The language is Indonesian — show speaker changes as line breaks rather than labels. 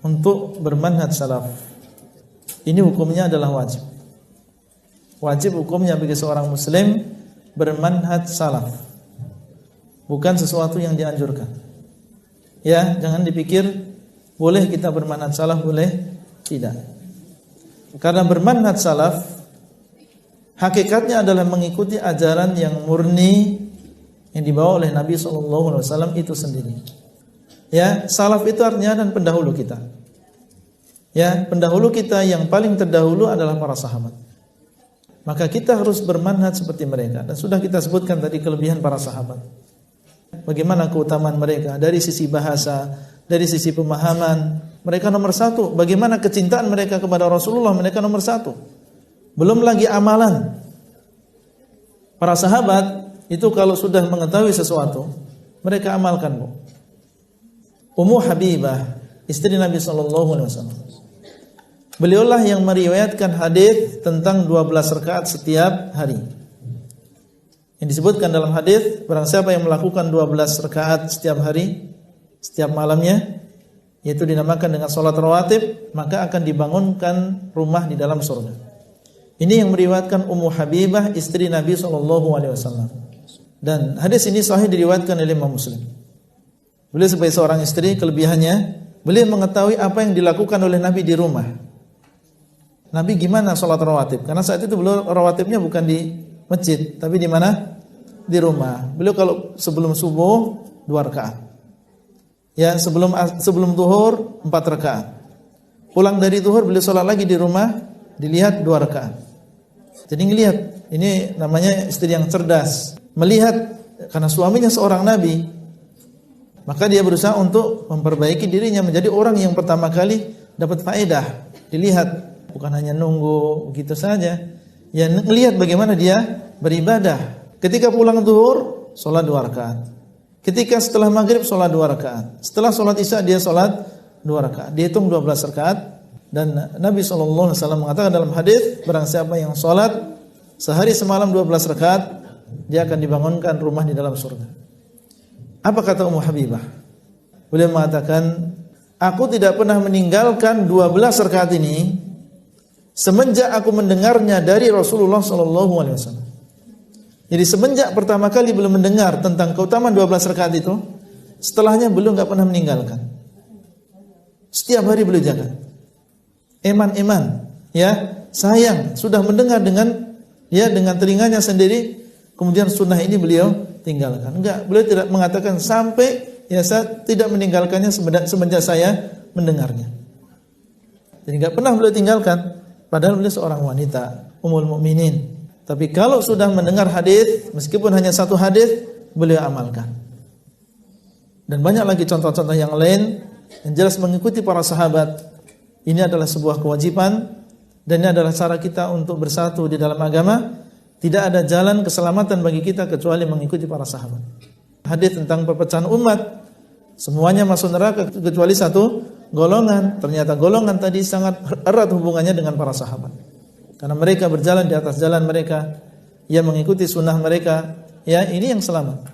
untuk bermanhaj salaf. Ini hukumnya adalah wajib. Wajib hukumnya bagi seorang muslim bermanhaj salaf. Bukan sesuatu yang dianjurkan. Ya, jangan dipikir boleh kita bermanhaj salaf, boleh tidak. Karena bermanhaj salaf hakikatnya adalah mengikuti ajaran yang murni yang dibawa oleh Nabi SAW itu sendiri. Ya, salaf itu artinya dan pendahulu kita. Ya, pendahulu kita yang paling terdahulu adalah para sahabat. Maka kita harus bermanhaj seperti mereka. Dan sudah kita sebutkan tadi kelebihan para sahabat. Bagaimana keutamaan mereka dari sisi bahasa, dari sisi pemahaman. Mereka nomor satu. Bagaimana kecintaan mereka kepada Rasulullah, mereka nomor satu. Belum lagi amalan. Para sahabat itu kalau sudah mengetahui sesuatu, mereka amalkan, Bu. Ummu Habibah, istri Nabi SAW. Beliaulah yang meriwayatkan hadis tentang 12 rakaat setiap hari. Yang disebutkan dalam hadis, barang siapa yang melakukan 12 rakaat setiap hari, setiap malamnya, yaitu dinamakan dengan salat rawatib, maka akan dibangunkan rumah di dalam surga. Ini yang meriwayatkan Ummu Habibah, istri Nabi SAW. Dan hadis ini sahih diriwayatkan oleh Imam Muslim. Beliau sebagai seorang istri, kelebihannya beliau mengetahui apa yang dilakukan oleh Nabi di rumah. Nabi gimana sholat rawatib? Karena saat itu beliau rawatibnya bukan di masjid, tapi di mana? Di rumah. Beliau kalau sebelum subuh 2 rakaat. Ya, sebelum zuhur 4 rakaat. Pulang dari zuhur beliau sholat lagi di rumah, dilihat 2 rakaat. Jadi ngelihat, ini namanya istri yang cerdas. Melihat karena suaminya seorang nabi, maka dia berusaha untuk memperbaiki dirinya menjadi orang yang pertama kali dapat faedah. Dilihat, bukan hanya nunggu begitu saja. Ya, melihat bagaimana dia beribadah. Ketika pulang zuhur, sholat 2 rakaat. Ketika setelah maghrib, sholat 2 rakaat. Setelah sholat isya, dia sholat 2 rakaat. Dia hitung 12 rakaat. Dan Nabi SAW mengatakan dalam hadis, barang siapa yang sholat sehari semalam 12 rakaat, dia akan dibangunkan rumah di dalam surga. Apa kata Ummu Habibah? Beliau mengatakan, aku tidak pernah meninggalkan 12 rakaat ini semenjak aku mendengarnya dari Rasulullah SAW. Jadi semenjak pertama kali beliau mendengar tentang keutamaan 12 rakaat itu, setelahnya beliau enggak pernah meninggalkan. Setiap hari beliau jaga. Eman-eman, ya, sayang, sudah mendengar dengan telinganya sendiri, kemudian sunnah ini beliau tinggalkan. Enggak, beliau tidak mengatakan sampai saya tidak meninggalkannya semenjak saya mendengarnya. Jadi enggak pernah beliau tinggalkan, padahal beliau seorang wanita, Ummul Mukminin. Tapi kalau sudah mendengar hadis, meskipun hanya satu hadis, beliau amalkan. Dan banyak lagi contoh-contoh yang lain yang jelas mengikuti para sahabat. Ini adalah sebuah kewajiban dan ini adalah cara kita untuk bersatu di dalam agama. Tidak ada jalan keselamatan bagi kita kecuali mengikuti para sahabat. Hadis tentang perpecahan umat, semuanya masuk neraka kecuali satu golongan. Ternyata golongan tadi sangat erat hubungannya dengan para sahabat. Karena mereka berjalan di atas jalan mereka, yang mengikuti sunnah mereka, ya, ini yang selamat.